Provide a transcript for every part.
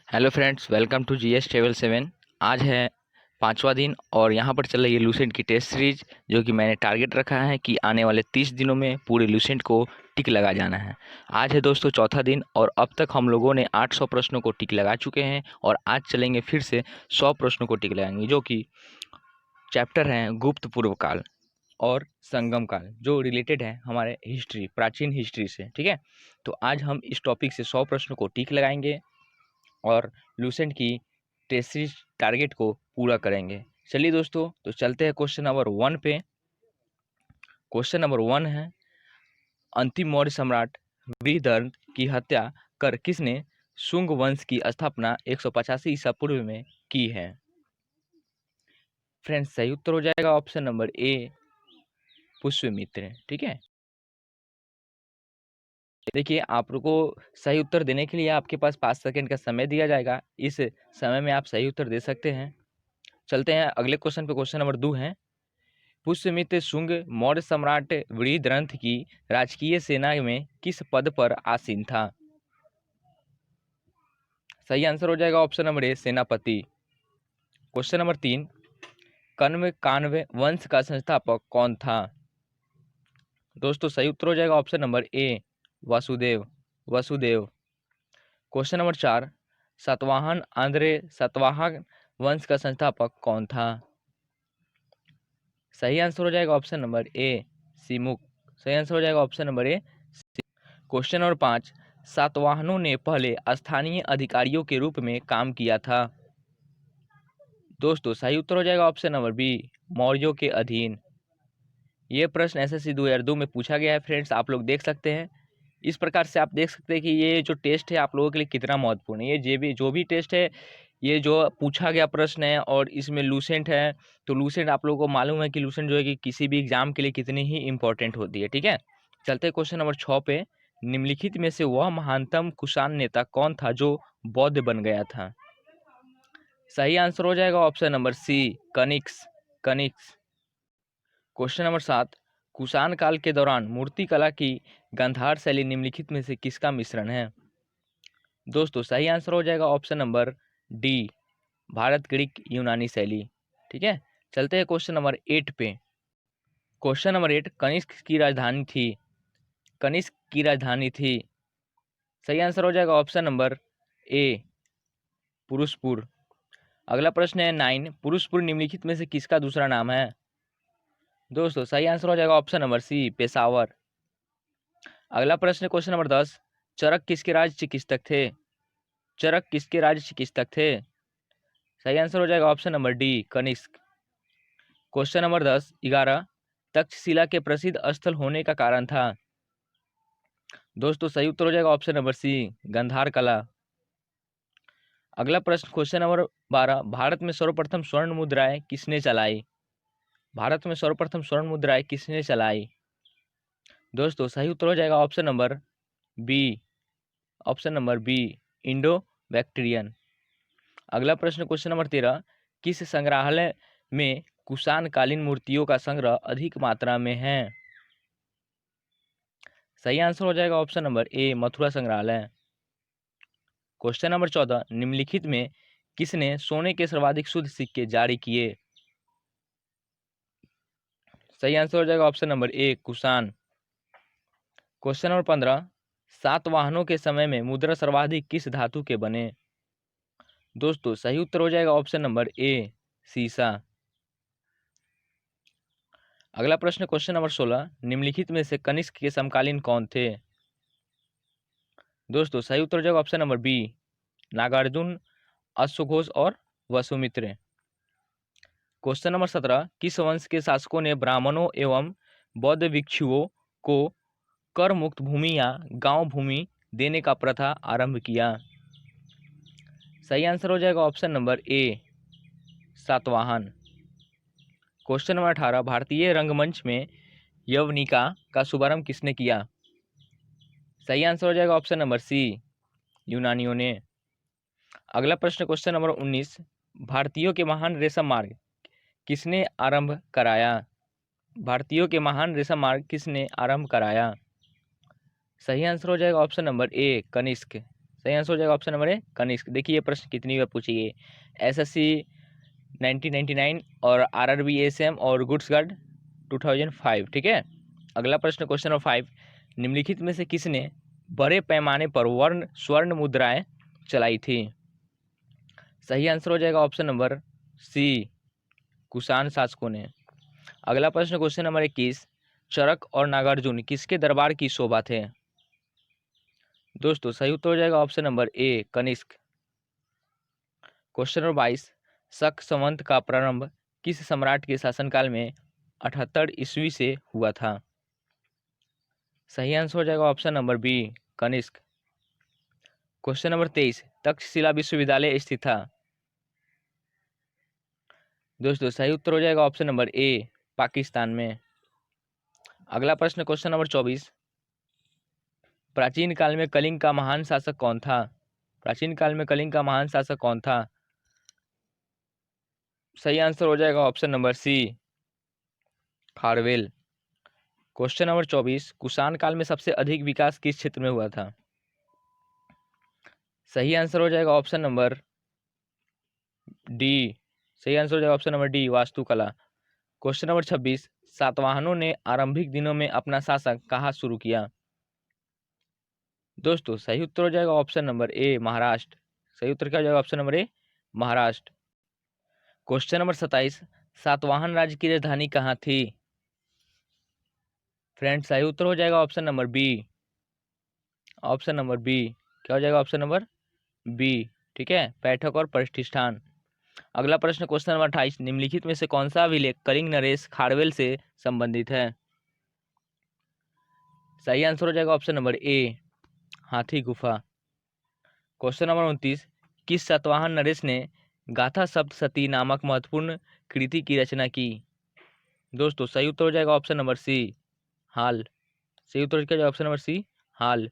Hello friends, welcome to GS travel 7। आज है पांचवा दिन और यहाँ पर चल रही है लूसेंट की टेस्ट सीरीज, जो कि मैंने टारगेट रखा है कि आने वाले 30 दिनों में पूरे लूसेंट को टिक लगा जाना है। आज है दोस्तों चौथा दिन और अब तक हम लोगों ने 800 प्रश्नों को टिक लगा चुके हैं और आज चलेंगे फिर से 100 प्रश्नों को टिक लगाएंगे, जो कि चैप्टर हैं गुप्त पूर्व काल और संगम काल, जो रिलेटेड है हमारे हिस्ट्री, प्राचीन हिस्ट्री से। ठीक है, तो आज हम इस टॉपिक से 100 प्रश्नों को टिक लगाएंगे और लूसेंट की टेस्ट टारगेट को पूरा करेंगे। चलिए दोस्तों, तो चलते हैं क्वेश्चन नंबर 1 पे। क्वेश्चन नंबर 1 है, अंतिम मौर्य सम्राट वृहदर्थ की हत्या कर किसने शुंग वंश की स्थापना 185 ईसा पूर्व में की है? फ्रेंड्स, सही उत्तर हो जाएगा ऑप्शन नंबर ए, पुष्यमित्र। ठीक है, देखिए आपको सही उत्तर देने के लिए आपके पास 5 सेकंड का समय दिया जाएगा। इस समय में आप सही उत्तर दे सकते हैं। चलते हैं अगले क्वेश्चन पे। क्वेश्चन नंबर 2 है, पुष्यमित्र शुंग मौर्य सम्राट वृहदरथ की राजकीय सेना में किस पद पर आसीन था? सही आंसर हो जाएगा ऑप्शन नंबर ए, सेनापति। क्वेश्चन नंबर 3, कण्व काण्व वंश का संस्थापक कौन था? दोस्तों सही उत्तर हो जाएगा ऑप्शन नंबर ए, Vasudev. Vasudev. Question number 4, Satavahana Andre Satavahana वंश का संस्थापक कौन था? सही आंसर हो जाएगा ऑप्शन नंबर ए, सिमुक। सही आंसर हो जाएगा ऑप्शन नंबर ए। क्वेश्चन नंबर 5, सातवाहनों ने पहले स्थानीय अधिकारियों के रूप में काम किया था? दोस्तों सही उत्तर हो जाएगा ऑप्शन नंबर बी, मौर्यों के अधीन। ये प्रश्न एसएससी 2002 में पूछा गया है फ्रेंड्स, आप लोग देख सकते हैं। इस प्रकार से आप देख सकते हैं कि ये जो टेस्ट है आप लोगों के लिए कितना महत्वपूर्ण है। ये जो भी टेस्ट है, ये जो पूछा गया प्रश्न है और इसमें लूसेंट है, तो लूसेंट आप लोगों को मालूम है कि लूसेंट जो है कि किसी भी एग्जाम के लिए कितनी ही इंपॉर्टेंट होती है। ठीक है, चलते हैं क्वेश्चन नंबर 6 पे। निम्नलिखित में से वह महानतम कुषाण नेता कौन था जो बौद्ध बन गया था? सही आंसर हो जाएगा ऑप्शन नंबर सी, कनिक्स। कनिक्स। क्वेश्चन नंबर 7, कुषाण काल के दौरान मूर्ति कला की गांधार शैली निम्नलिखित में से किसका मिश्रण है? दोस्तों सही आंसर हो जाएगा option number D, Bharat Greek यूनानी शैली। ठीक है, चलते हैं क्वेश्चन नंबर 8 पे। क्वेश्चन नंबर 8, कनिष्क की राजधानी थी? कनिष्क की राजधानी थी। सही आंसर हो जाएगा ऑप्शन नंबर ए, पुरुषपुर। अगला प्रश्न है 9, पुरुषपुर निम्नलिखित में से किसका दूसरा नाम है? दोस्तों सही आंसर हो जाएगा ऑप्शन नंबर सी, पेशावर। अगला प्रश्न है क्वेश्चन नंबर 10, चरक किसके राज्य चिकित्सक थे? चरक किसके राज्य चिकित्सक थे? सही आंसर हो जाएगा option number D, Kanishka. Question number 11, Takshashila के प्रसिद्ध स्थल होने का कारण था? दोस्तों सही उत्तर हो जाएगा ऑप्शन नंबर सी, गंधार कला। अगला प्रश्न क्वेश्चन नंबर 12, भारत में सर्वप्रथम स्वर्ण मुद्राएं किसने चलाई? भारत में सर्वप्रथम स्वर्ण मुद्राएं किसने चलाई? दोस्तों सही उत्तर हो जाएगा option number B, option number B, Indo Bactrian. अगला प्रश्न क्वेश्चन नंबर 13, किस संग्रहालय में कुषाण कालीन मूर्तियों का संग्रह अधिक मात्रा में है? सही आंसर हो जाएगा ऑप्शन नंबर ए, मथुरा संग्रहालय। क्वेश्चन नंबर 14, निम्नलिखित में किसने सोने के सर्वाधिक शुद्ध सिक्के जारी किए? सही आंसर हो जाएगा ऑप्शन नंबर ए, कुषाण। क्वेश्चन नंबर 15, सातवाहनों के समय में मुद्रा सर्वाधिक किस धातु के बने? दोस्तों सही उत्तर हो जाएगा ऑप्शन नंबर ए, सीसा। अगला प्रश्न क्वेश्चन नंबर 16, निम्नलिखित में से कनिष्क के समकालीन कौन थे? दोस्तों सही उत्तर हो जाएगा ऑप्शन नंबर बी, नागार्जुन, अश्वघोष और वसुमित्र। क्वेश्चन नंबर 17, किस वंश के शासकों ने ब्राह्मणों एवं बौद्ध भिक्षुओं को कर मुक्त भूमि या गांव भूमि देने का प्रथा आरंभ किया? सही आंसर हो जाएगा ऑप्शन नंबर ए, सातवाहन। क्वेश्चन नंबर 18, भारतीय रंगमंच में यवनिका का शुभारंभ किसने किया? सही आंसर हो जाएगा ऑप्शन नंबर सी, यूनानियों ने। अगला प्रश्न क्वेश्चन नंबर 19, भारतीयों के महान रेशम मार्ग किसने आरंभ कराया? भारतीयों के महान रेशम मार्ग किसने आरंभ कराया? सही आंसर हो जाएगा ऑप्शन नंबर ए, कनिष्क। सही आंसर हो जाएगा ऑप्शन नंबर ए कनिष्क। देखिए ये प्रश्न कितनी बार पूछी गई, एसएससी 1999 और आरआरबी एसएम और गुड्स गार्ड 2005। ठीक है, अगला प्रश्न क्वेश्चन नंबर 5, निम्नलिखित में से किसने बड़े पैमाने पर स्वर्ण मुद्राएं चलाई थी? सही आंसर हो जाएगा ऑप्शन नंबर सी कुषाण शासकों ने। अगला प्रश्न क्वेश्चन नंबर 21, चरक और नागार्जुन किसके दरबार की शोभा थे? दोस्तों सही उत्तर हो जाएगा option number A Kanishka. Question number 22, Shaka संवत का प्रारंभ किस सम्राट के शासनकाल में 78 ईस्वी से हुआ था? सही आंसर हो जाएगा option number B Kanishka. Question number 23, Takshashila विश्वविद्यालय स्थित था? दोस्तों सही उत्तर हो जाएगा ऑप्शन नंबर ए पाकिस्तान में। अगला प्रश्न क्वेश्चन नंबर 24, प्राचीन काल में कलिंग का महान शासक कौन था? प्राचीन काल में कलिंग का महान शासक कौन था? सही आंसर हो जाएगा option number C Kharavela. Question number 24, Kushan काल में सबसे अधिक विकास किस क्षेत्र में हुआ था? सही आंसर हो जाएगा ऑप्शन नंबर डी। सही आंसर हो जाएगा ऑप्शन नंबर डी वास्तुकला। क्वेश्चन नंबर 26, सातवाहनों ने आरंभिक दिनों में अपना शासन कहाँ शुरू किया? दोस्तों सही उत्तर हो जाएगा ऑप्शन नंबर ए महाराष्ट्र। सही उत्तर क्या हो जाएगा ऑप्शन नंबर ए महाराष्ट्र। क्वेश्चन नंबर 27, सातवाहन राज्य की राजधानी कहाँ थी? फ्रेंड सही उत्तर हो जाएगा option number B. Option number B क्या हो जाएगा ऑप्शन नंबर बी। ठीक है, बैठक और प्रतिष्ठान। अगला प्रश्न क्वेश्चन नंबर 28, निम्नलिखित में से कौन सा अभिलेख कलिंग नरेश खारवेल से संबंधित है? सही आंसर हो जाएगा ऑप्शन नंबर ए हाथी गुफा। क्वेश्चन नंबर 29, किस सातवाहन नरेश ने गाथा सप्तशती नामक महत्वपूर्ण कृति की रचना की? दोस्तों सही उत्तर हो जाएगा ऑप्शन नंबर सी हाल। सही उत्तर क्या ऑप्शन नंबर सी हाल।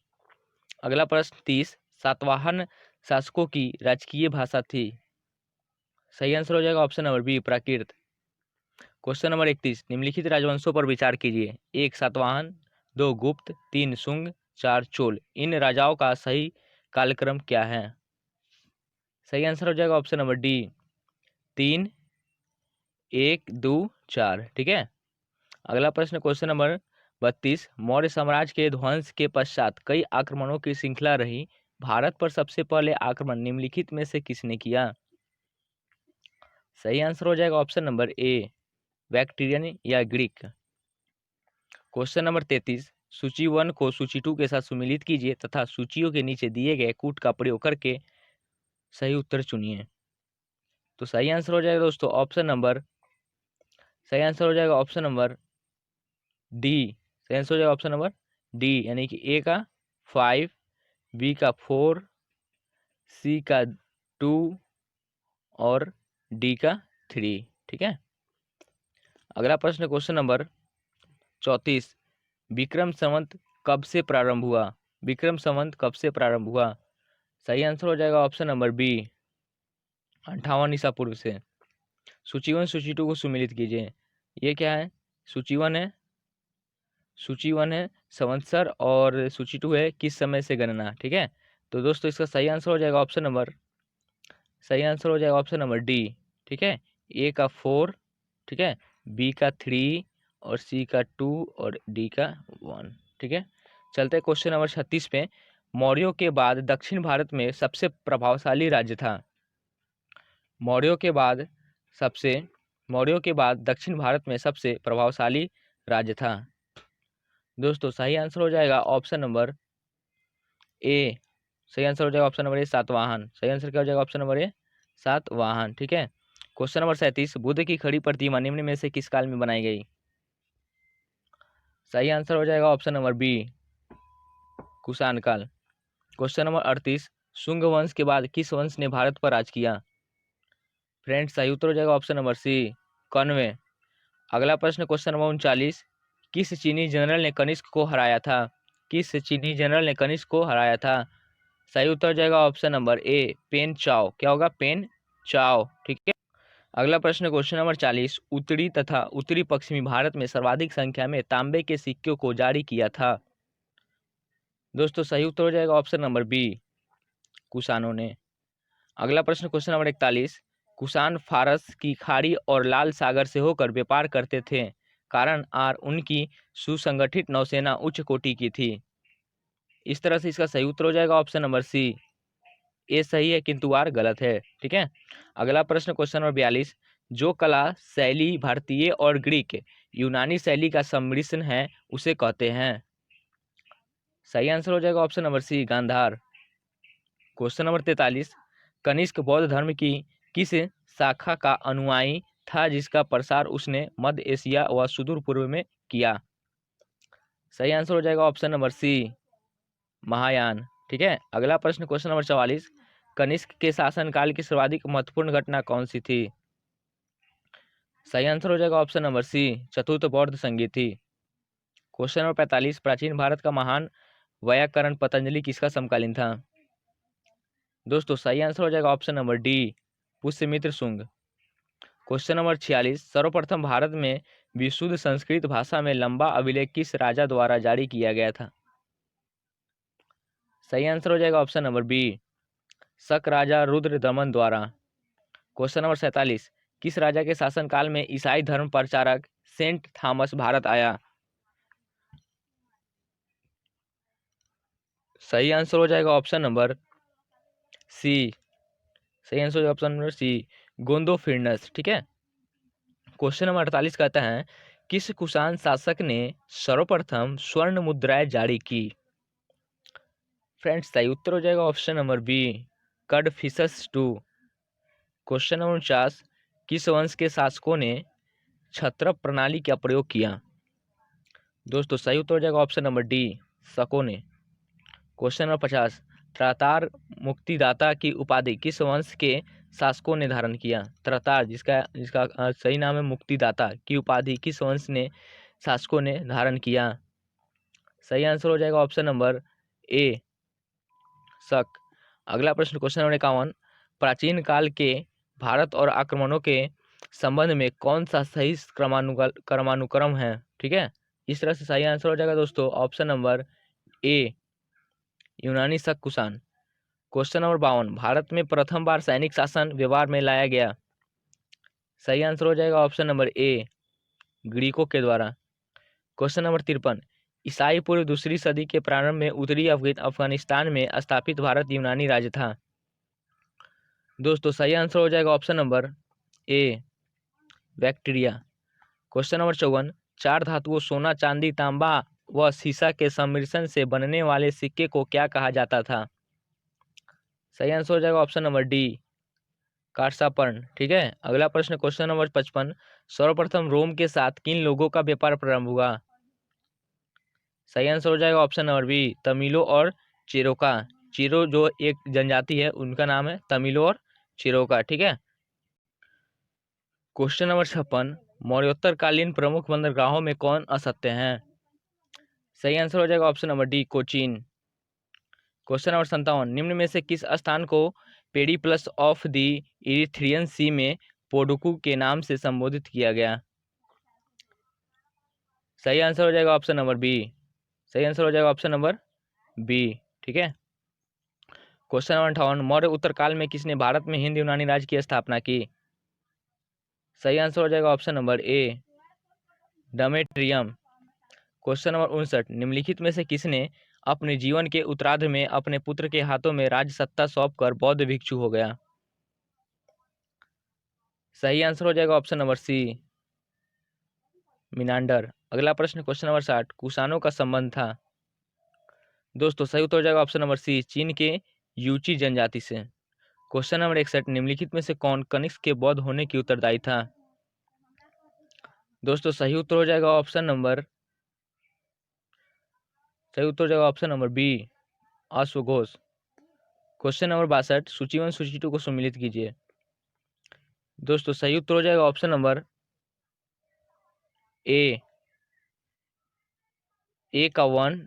अगला प्रश्न 30, सातवाहन शासकों की राजकीय भाषा थी? सही आंसर हो जाएगा ऑप्शन नंबर बी प्राकृत। क्वेश्चन नंबर 31, निम्नलिखित राजवंशों पर विचार कीजिए। 1 सातवाहन, 2 गुप्त, 3 शुंग, 4 चोल। इन राजाओं का सही कालक्रम क्या है? सही आंसर हो जाएगा ऑप्शन नंबर डी 3 1 2 4। ठीक है, अगला प्रश्न क्वेश्चन नंबर 32, मौर्य साम्राज्य के ध्वंस के पश्चात कई आक्रमणों की श्रृंखला रही। भारत पर सबसे पहले आक्रमण निम्नलिखित में से किसने किया? सही आंसर हो जाएगा ऑप्शन नंबर ए बैक्टीरियन या ग्रीक। क्वेश्चन नंबर 33, सूची 1 को सूची 2 के साथ सुमिलित कीजिए तथा सूचियों के नीचे दिए गए कूट का प्रयोग करके सही उत्तर चुनिए। तो सही आंसर हो जाएगा दोस्तों ऑप्शन नंबर सही आंसर हो जाएगा ऑप्शन नंबर डी। सही आंसर हो जाएगा ऑप्शन नंबर डी, यानी कि ए का 5, बी का 4, सी का 2 और डी का 3। ठीक है, अगला प्रश्न क्वेश्चन नंबर 34, विक्रम संवत कब से प्रारंभ हुआ? विक्रम संवत कब से प्रारंभ हुआ? सही आंसर हो जाएगा ऑप्शन नंबर बी 58 ईसा पूर्व से। सूची 1 सूची 2 को सुमिलित कीजिए। ये क्या है? सूची 1 है संवत्सर और सूची 2 है किस समय से गणना। ठीक है, तो दोस्तों इसका सही आंसर हो जाएगा ऑप्शन नंबर डी। ठीक है, ए का 4, ठीक है, बी का 3 और सी का 2 और डी का 1। ठीक है, चलते क्वेश्चन नंबर 36 पे। मौर्यों के बाद दक्षिण भारत में सबसे प्रभावशाली राज्य था? मौर्यों के बाद दक्षिण भारत में सबसे प्रभावशाली राज्य था? दोस्तों सही आंसर हो जाएगा ऑप्शन नंबर ए। सही आंसर हो जाएगा ऑप्शन नंबर ए सातवाहन। सही आंसर क्या हो जाएगा ऑप्शन नंबर ए सातवाहन। ठीक है, क्वेश्चन नंबर 37, बुद्ध की खड़ी प्रतिमा निम्न में से किस काल में बनाई गई? सही आंसर हो जाएगा ऑप्शन नंबर बी कुषाण काल। क्वेश्चन नंबर 38, शुंग वंश के बाद किस वंश ने भारत पर राज किया? फ्रेंड्स सही उत्तर हो जाएगा ऑप्शन नंबर सी कण्व। अगला प्रश्न क्वेश्चन नंबर 39, किस चीनी जनरल ने कनिष्क को हराया था? किस चीनी जनरल ने कनिष्क को हराया था? सही उत्तर हो जाएगा ऑप्शन नंबर ए पेन चाओ। क्या होगा? पेन चाओ। ठीक है, अगला प्रश्न क्वेश्चन नंबर 40, उत्तरी तथा उत्तरी पश्चिमी भारत में सर्वाधिक संख्या में तांबे के सिक्कों को जारी किया था? दोस्तों सही उत्तर हो जाएगा ऑप्शन नंबर बी कुषाणों ने। अगला प्रश्न क्वेश्चन नंबर 41, कुषाण फारस की खाड़ी और लाल सागर से होकर व्यापार करते थे, कारण आर उनकी सुसंगठित नौसेना उच्च कोटि की थी। इस तरह से इसका सही उत्तर हो जाएगा ऑप्शन नंबर सी। ए सही है किंतु आर गलत है। ठीक है। अगला प्रश्न क्वेश्चन नंबर 42, जो कला शैली भारतीय और ग्रीक यूनानी शैली का सम्मिश्रण है उसे कहते हैं। सही आंसर हो जाएगा option number C, Gandhara. Question number 43, Kanishka बौद्ध धर्म की किस शाखा का अनुयायी था जिसका प्रसार उसने मध्य एशिया व सुदूर पूर्व में किया। सही आंसर हो जाएगा ऑप्शन नंबर सी, महायान। ठीक है। अगला प्रश्न क्वेश्चन नंबर 44, कनिष्क के शासनकाल की सर्वाधिक महत्वपूर्ण घटना कौन सी थी। सही आंसर हो जाएगा ऑप्शन नंबर सी, चतुर्थ बौद्ध संधि थी। क्वेश्चन नंबर 45, प्राचीन भारत का महान वैयाकरण पतंजलि किसका समकालीन था। दोस्तों सही आंसर हो जाएगा option number D, Pushyamitra Shunga. Question number 46, सर्वप्रथम भारत में विशुद्ध संस्कृत भाषा में लंबा अभिलेख किस राजा द्वारा जारी किया गया था। सही आंसर हो जाएगा ऑप्शन नंबर बी, शक राजा रुद्र दमन द्वारा। क्वेश्चन नंबर 47, किस राजा के शासनकाल में ईसाई धर्म प्रचारक सेंट थॉमस भारत आया। सही आंसर हो जाएगा ऑप्शन नंबर सी। सही आंसर हो जाएगा ऑप्शन नंबर सी, गोंदोफिरनस। ठीक है। क्वेश्चन नंबर 48 कहता है, किस कुषाण शासक ने सर्वप्रथम स्वर्ण मुद्राएं जारी की। फ्रेंड्स सही उत्तर हो जाएगा option number B, Kadphises two. Question number 49, किस वंश के शासकों ने क्षत्रप प्रणाली का प्रयोग किया। दोस्तों सही उत्तर हो जाएगा ऑप्शन नंबर डी, शकों ने। क्वेश्चन नंबर 50, त्रातार मुक्तिदाता की उपाधि किस वंश के शासकों ने धारण किया। त्रातार जिसका जिसका सही नाम है मुक्तिदाता की उपाधि किस वंश ने शासकों ने धारण किया। सही आंसर हो जाएगा ऑप्शन नंबर ए, शक। अगला प्रश्न क्वेश्चन नंबर 51, प्राचीन काल के भारत और आक्रमणों के संबंध में कौन सा सही क्रमानुक्रम है। ठीक है। इस तरह से सही आंसर हो जाएगा दोस्तों ऑप्शन नंबर ए, यूनानी शक कुषाण। क्वेश्चन नंबर 52, भारत में प्रथम बार सैनिक शासन व्यवहार में लाया गया। सही आंसर हो जाएगा ऑप्शन नंबर ए, ग्रीकों के द्वारा। क्वेश्चन नंबर 53, ईसाई पूर्व दूसरी सदी के प्रारंभ में उत्तरी अफगानिस्तान में स्थापित भारत यूनानी राज्य था। दोस्तों सही आंसर हो जाएगा ऑप्शन नंबर ए, बैक्टीरिया। क्वेश्चन नंबर 54, चार धातुओं सोना चांदी तांबा व सीसा के सम्मिश्रण से बनने वाले सिक्के को क्या कहा जाता था। सही आंसर हो जाएगा ऑप्शन नंबर डी, कार्सापर्ण। ठीक है। अगला प्रश्न क्वेश्चन नंबर 55, सर्वप्रथम रोम के साथ किन लोगों का व्यापार प्रारंभ हुआ। सही आंसर हो जाएगा ऑप्शन नंबर बी, तमिलो और चिरोका। चिरो जो एक जनजाति है उनका नाम है तमिलो और चिरोका। ठीक है। क्वेश्चन नंबर 56, मौर्योत्तरकालीन प्रमुख बंदरगाहों में कौन असत्य हैं। सही आंसर हो जाएगा option number D, Cochin. Question number 57, निम्न में से किस स्थान को पेरिप्लस ऑफ द इरिथ्रियन सी में पोडुकू के नाम से संबोधित किया गया। सही आंसर हो जाएगा ऑप्शन नंबर बी। सही आंसर हो जाएगा ऑप्शन नंबर बी। ठीक है। क्वेश्चन नंबर 58, मौर्य उत्तरकाल में किसने भारत में हिंद यूनानी राज्य की स्थापना की। सही आंसर हो जाएगा ऑप्शन नंबर ए, डमेट्रियम। क्वेश्चन नंबर 59, निम्नलिखित में से किसने अपने जीवन के उत्तरार्ध में अपने पुत्र के हाथों में राज्य सत्ता सौंपकर बौद्ध भिक्षु हो गया। सही आंसर हो जाएगा ऑप्शन नंबर सी, मिनांडर। अगला प्रश्न क्वेश्चन नंबर 60, कुषाणों का संबंध था। दोस्तों सही उत्तर हो जाएगा ऑप्शन नंबर सी, चीन के यूची जनजाति से। क्वेश्चन नंबर 61, निम्नलिखित में से कौन कनिष्क के बौद्ध होने की उत्तरदायी था। दोस्तों सही उत्तर हो जाएगा ऑप्शन नंबर बी, अश्वघोष। क्वेश्चन नंबर 62, सूची 1 सूची 2 को सम्मिलित कीजिए। दोस्तों सही उत्तर हो जाएगा ऑप्शन नंबर ए का 1,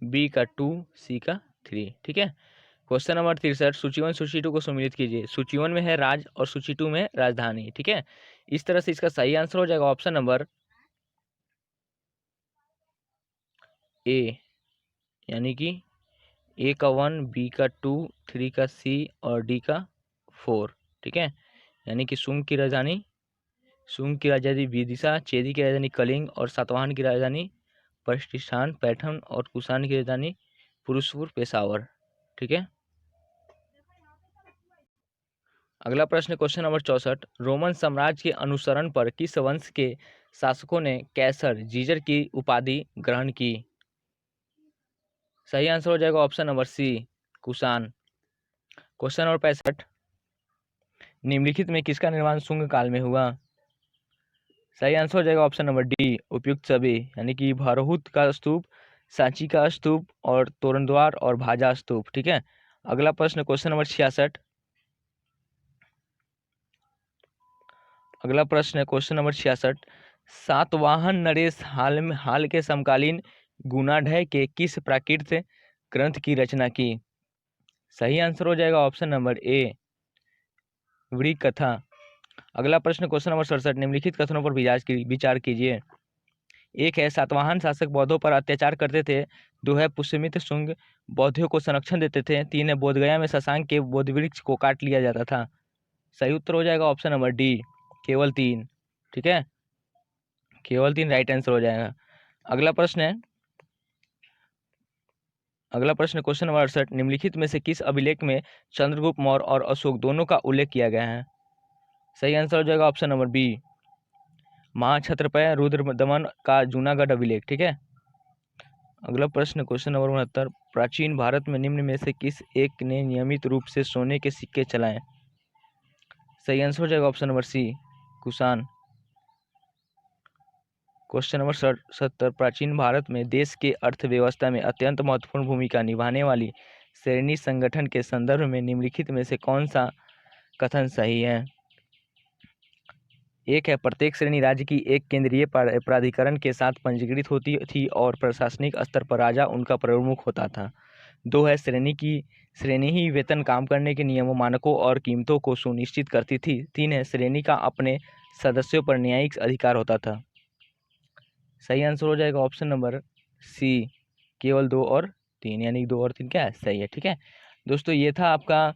बी का 2, सी का 3। ठीक है। क्वेश्चन नंबर 63, सूची 1 सूची 2 को सम्मिलित कीजिए। सूची 1 में है राज और सूची 2 में राजधानी। ठीक है। इस तरह से इसका सही आंसर हो जाएगा ऑप्शन नंबर ए, यानी कि ए का 1, बी का 2, 3 का सी और डी का 4। ठीक है, यानी कि शुंग की राजधानी विदिशा, चेदी की राजधानी कलिंग और सातवाहन की राजधानी प्रतिष्ठान पैठण और कुषाण की राजधानी पुरुषपुर पेशावर। ठीक है, अगला प्रश्न क्वेश्चन नंबर 64, रोमन साम्राज्य के अनुसरण पर किस वंश के शासकों ने कैसर जीजर की उपाधि ग्रहण की? सही आंसर हो जाएगा option number C, Kushan. Question number 65, निम्नलिखित में किसका निर्माण शुंग काल में हुआ? सही आंसर हो जाएगा ऑप्शन नंबर डी, उपयुक्त सभी, यानी कि भरहुत का स्तूप, सांची का स्तूप और तोरणद्वार और भाजा स्तूप। ठीक है, अगला प्रश्न क्वेश्चन नंबर 66, अगला प्रश्न है क्वेश्चन नंबर 66, सातवाहन नरेश हाल के समकालीन गुणाढ्य के किस प्राकृत ग्रंथ की रचना की? सही आंसर हो जाएगा ऑप्शन नंबर ए, वृक कथा। अगला प्रश्न क्वेश्चन नंबर 67, निम्नलिखित कथनों पर विचार कीजिए। एक है, सातवाहन शासक बौद्धों पर अत्याचार करते थे। दो है, पुष्यमित्र शुंग बौद्धों को संरक्षण देते थे। तीन है, बोधगया में शशांक के बोध वृक्ष को काट लिया जाता था। सही उत्तर हो जाएगा ऑप्शन नंबर डी, केवल 3। ठीक है, केवल 3 राइट आंसर हो जाएगा। अगला प्रश्न क्वेश्चन नंबर 68, निम्नलिखित में से किस अभिलेख में चंद्रगुप्त मौर्य और अशोक दोनों का उल्लेख किया गया है? सही आंसर हो जाएगा ऑप्शन नंबर बी, महाक्षत्रपय रुद्रदमन का जूनागढ़ अभिलेख। ठीक है, अगला प्रश्न क्वेश्चन नंबर 69, प्राचीन भारत में निम्न में से किस एक ने नियमित रूप से सोने के सिक्के चलाए? सही आंसर हो जाएगा option number C, Kushan. Question number 70, प्राचीन भारत में देश के अर्थव्यवस्था में अत्यंत महत्वपूर्ण भूमिका निभाने वाली श्रेणी संगठन के संदर्भ में निम्नलिखित में से कौन सा कथन सही है? एक है, प्रत्येक श्रेणी राज्य की एक केंद्रीय प्राधिकरण के साथ पंजीकृत होती थी और प्रशासनिक स्तर पर राजा उनका प्रमुख होता था। दो है, श्रेणी ही वेतन, काम करने के नियमों, मानकों और कीमतों को सुनिश्चित करती थी। तीन है, श्रेणी का अपने सदस्यों पर न्यायिक अधिकार होता था। सही आंसर हो जाएगा ऑप्शन नंबर सी, केवल 2 और 3, यानी 2 और 3 क्या है, सही है। ठीक है दोस्तों, ये था आपका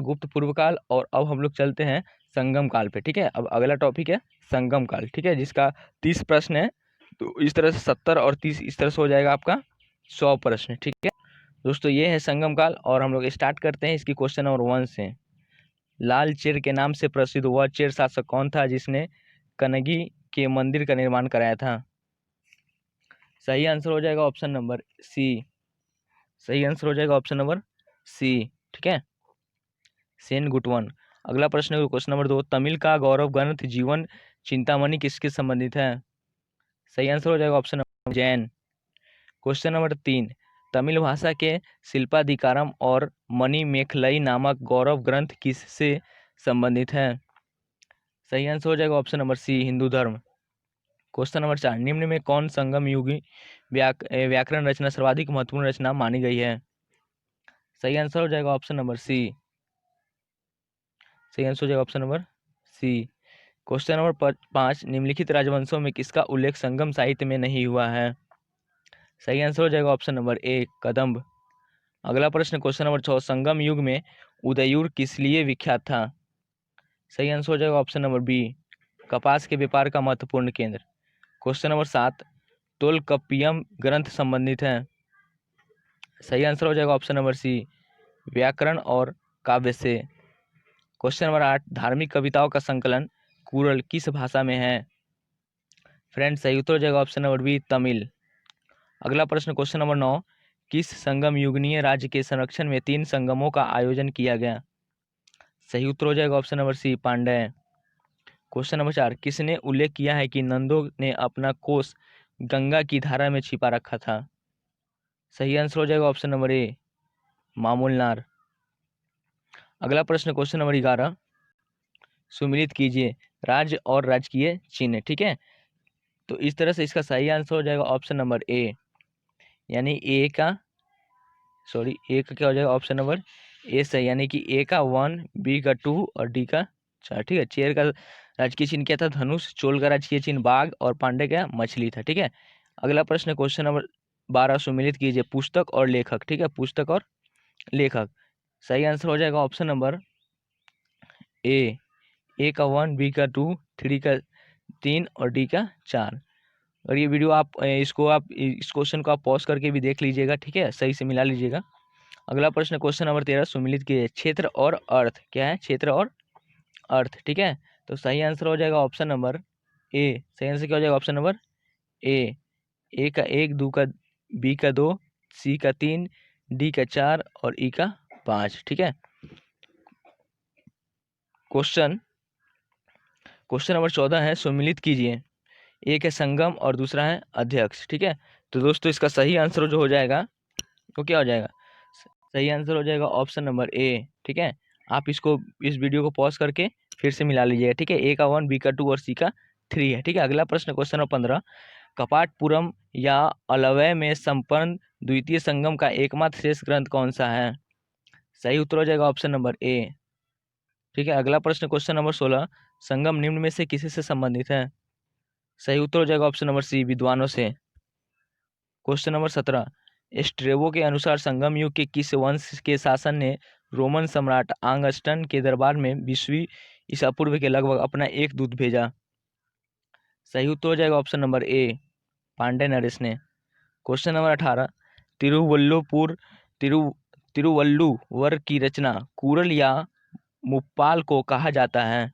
गुप्त पूर्व काल, और अब हम लोग चलते हैं संगम काल पे। ठीक है, अब अगला टॉपिक है संगम काल। ठीक है, जिसका 30 प्रश्न है, तो इस तरह से 70 और 30 इस तरह से हो जाएगा आपका 100 प्रश्न। ठीक है दोस्तों, ये है संगम काल, और हम लोग स्टार्ट करते हैं इसकी क्वेश्चन नंबर 1 से। लाल चेर के नाम से प्रसिद्ध वह चेर शासक कौन था जिसने कनगी के मंदिर का निर्माण कराया था? सही आंसर हो जाएगा ऑप्शन नंबर सी, सही आंसर हो जाएगा ऑप्शन नंबर सी। ठीक है, सेन गुटवन। अगला प्रश्न है क्वेश्चन नंबर 2, तमिल का गौरव ग्रंथ जीवन चिंतामणि किसके संबंधित है? सही आंसर हो जाएगा option number Jain. Question number 3, Tamil भाषा के शिल्पाधिकारम और मणि मेखलई नामक गौरव ग्रंथ किससे संबंधित है? सही आंसर हो जाएगा ऑप्शन नंबर सी, हिंदू धर्म। क्वेश्चन नंबर 4, निम्न में कौन संगम युगी व्याकरण रचना सर्वाधिक महत्वपूर्ण रचना मानी गई है? सही आंसर हो जाएगा ऑप्शन नंबर सी, सही आंसर हो जाएगा option number C. Question number 5, निम्नलिखित राजवंशों में किसका उल्लेख संगम साहित्य में नहीं हुआ है? सही आंसर हो जाएगा ऑप्शन नंबर ए, कदम्ब। अगला प्रश्न क्वेश्चन नंबर 6, संगम युग में उदयपुर किस लिए विख्यात था? सही आंसर हो जाएगा ऑप्शन नंबर बी, कपास के व्यापार का महत्वपूर्ण केंद्र। क्वेश्चन नंबर 7, तोलकप्पियम ग्रंथ संबंधित है? सही आंसर हो जाएगा ऑप्शन नंबर सी, व्याकरण और काव्य से। क्वेश्चन नंबर 8, धार्मिक कविताओं का संकलन कुरल किस भाषा में है? फ्रेंड्स, सही उत्तर हो जाएगा ऑप्शन नंबर बी, तमिल। अगला प्रश्न क्वेश्चन नंबर 9, किस संगम युगीय राज्य के संरक्षण में 3 संगमों का आयोजन किया गया? सही उत्तर हो जाएगा option number C, Pandya. Question number 4, किसने उल्लेख किया है कि नंदों ने अपना कोष गंगा की धारा में छिपा रखा था? सही आंसर हो जाएगा ऑप्शन नंबर ए, मामूलनार। अगला प्रश्न क्वेश्चन नंबर 11, सुमिलित कीजिए राज्य और राजकीय चिन्ह। ठीक है, तो इस तरह से इसका सही आंसर हो जाएगा ऑप्शन नंबर ए, यानी ए का क्या हो जाएगा ऑप्शन नंबर ए सही, यानी कि ए का 1, बी का 2 और डी का 4। ठीक है, चेर का राजकीय चिन्ह क्या था? धनुष। चोल का राजकीय चिन्ह बाघ और पांडे का मछली था। ठीक है, अगला प्रश्न क्वेश्चन नंबर 12 सुमिलित कीजिए। पुस्तक और लेखक, ठीक है, पुस्तक और लेखक। सही आंसर हो जाएगा ऑप्शन नंबर ए का 1, बी का 2, 3 का 3 और डी का 4। और ये वीडियो आप इस क्वेश्चन को आप पॉज करके भी देख लीजिएगा, ठीक है, सही से मिला लीजिएगा। अगला प्रश्न क्वेश्चन नंबर 13 सुमिलित कीजिए। क्षेत्र और अर्थ, क्या है, क्षेत्र और अर्थ, ठीक है। तो सही आंसर हो जाएगा ऑप्शन नंबर ए। सही आंसर क्या हो जाएगा ऑप्शन नंबर ए का 1, 2 का, बी का 2, सी का 3, डी का 4 और ई का 5, ठीक है। क्वेश्चन नंबर 14 है सुमिलित कीजिए। एक है संगम और दूसरा है अध्यक्ष, ठीक है। तो दोस्तों इसका सही आंसर जो हो जाएगा वो क्या हो जाएगा, सही आंसर हो जाएगा ऑप्शन नंबर ए, ठीक है। आप इस वीडियो को पॉज करके फिर से मिला लीजिएगा, ठीक है। ए का 1, बी का 2 और सी का 3 है, ठीक है। अगला प्रश्न क्वेश्चन नंबर 15, कपाटपुरम या अलवय में संपन्न द्वितीय संगम का एकमात्र शेष ग्रंथ कौन सा है। सही उत्तर हो जाएगा ऑप्शन नंबर ए, ठीक है। अगला प्रश्न क्वेश्चन नंबर 16, संगम निम्न में से किसी से संबंधित है। सही उत्तर हो जाएगा ऑप्शन नंबर सी, विद्वानों से। क्वेश्चन नंबर 17, स्ट्रेबो के अनुसार संगम युग के किस वंश के शासन ने रोमन सम्राट आगस्टन के दरबार में 20वीं ईसा पूर्व के लगभग अपना एक दूत भेजा। सही उत्तर हो जाएगा ऑप्शन नंबर ए, पांड्य नरेश ने। क्वेश्चन नंबर 18, तिरुवल्लुवर की रचना कुरल या मुप्पाल को कहा जाता है।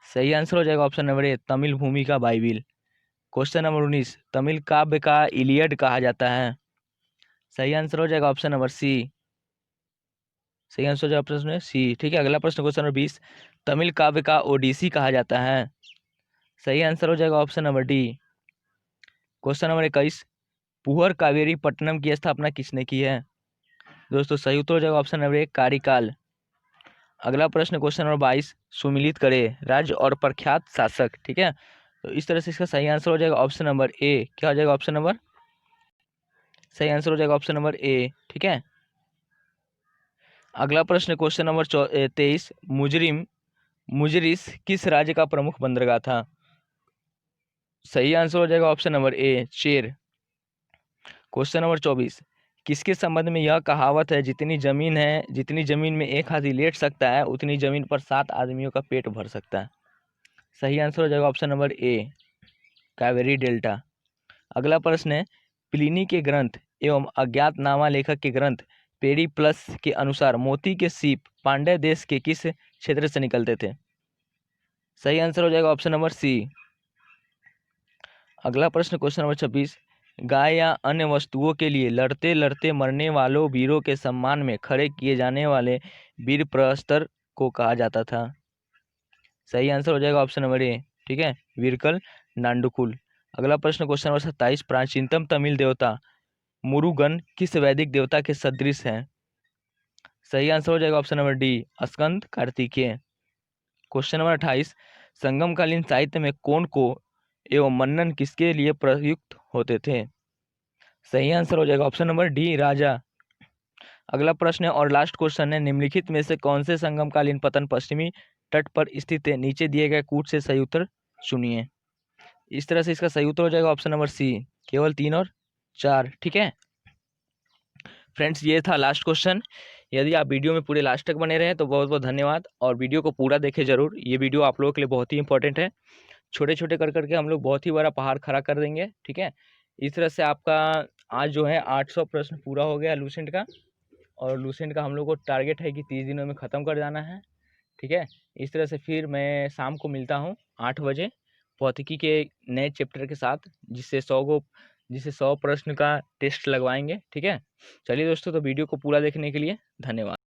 सही आंसर हो जाएगा ऑप्शन नंबर ए, तमिल भूमि का बाइबिल। क्वेश्चन नंबर 19, तमिल काव्य का इलियड कहा जाता है। सही आंसर हो जाएगा ऑप्शन नंबर सी। सही आंसर हो जाएगा ऑप्शन सी, ठीक है। अगला प्रश्न क्वेश्चन नंबर 20, तमिल काव्य का ओडिसी कहा जाता है। सही आंसर हो जाएगा option number D. Question number 21, Puhar Kaveri Pattanam की स्थापना किसने की है। दोस्तों सही उत्तर हो जाएगा ऑप्शन नंबर ए, कारिकाल। अगला प्रश्न क्वेश्चन नंबर 22, सुमिलित करे राज्य और प्रख्यात शासक, ठीक है। तो इस तरह से इसका सही आंसर हो जाएगा ऑप्शन नंबर ए। क्या हो जाएगा ऑप्शन नंबर, सही आंसर हो जाएगा ऑप्शन नंबर ए, ठीक है। अगला प्रश्न क्वेश्चन नंबर 23, मुजरिस किस राज्य का प्रमुख बंदरगाह था। सही आंसर हो जाएगा option number A, Chera. Question number 24, किसके संबंध में यह कहावत है, जितनी जमीन में एक हाथी लेट सकता है उतनी जमीन पर 7 आदमियों का पेट भर सकता है। सही आंसर हो जाएगा ऑप्शन नंबर ए, कावेरी डेल्टा। अगला प्रश्न है, प्लिनी के ग्रंथ एवं अज्ञातनामा लेखक के ग्रंथ पेरिप्लस के अनुसार मोती के सीप पांड्य देश के किस क्षेत्र से निकलते थे। सही आंसर हो जाएगा ऑप्शन नंबर सी। अगला प्रश्न क्वेश्चन नंबर 26, गाय या अन्य वस्तुओं के लिए लड़ते लड़ते मरने वालों वीरों के सम्मान में खड़े किए जाने वाले वीर प्रस्तर को कहा जाता था। सही आंसर हो जाएगा ऑप्शन नंबर ए, ठीक है, वीरकल नांडुकुल। अगला प्रश्न क्वेश्चन नंबर 27, प्राचीनतम तमिल देवता मुरुगन किस वैदिक देवता के सदृश है। सही आंसर हो जाएगा ऑप्शन नंबर डी, स्कंद कार्तिकेय। क्वेश्चन नंबर 28, संगमकालीन साहित्य में कोण को एवं मन्नन किसके लिए प्रयुक्त होते थे। सही आंसर हो जाएगा ऑप्शन नंबर डी, राजा। अगला प्रश्न है और लास्ट क्वेश्चन है, निम्नलिखित में से कौन से संगमकालीन पतन पश्चिमी तट पर स्थित है, नीचे दिए गए कूट से सही उत्तर चुनिए। इस तरह से इसका सही उत्तर हो जाएगा ऑप्शन नंबर सी, केवल 3 और 4, ठीक है। फ्रेंड्स ये था लास्ट क्वेश्चन। यदि आप वीडियो में पूरे लास्ट तक बने रहे तो बहुत बहुत धन्यवाद, और वीडियो को पूरा देखें जरूर। ये वीडियो आप लोगों के लिए बहुत ही इंपॉर्टेंट है। छोटे छोटे कर करके हम लोग बहुत ही बड़ा पहाड़ खड़ा कर देंगे, ठीक है। इस तरह से आपका आज जो है 800 प्रश्न पूरा हो गया लूसेंट का, और लूसेंट का हम लोग को टारगेट है कि 30 दिनों में ख़त्म कर जाना है, ठीक है। इस तरह से फिर मैं शाम को मिलता हूँ 8 बजे भौतिकी के नए चैप्टर के साथ, जिससे 100 प्रश्न का टेस्ट लगवाएंगे, ठीक है। चलिए दोस्तों, तो वीडियो को पूरा देखने के लिए धन्यवाद।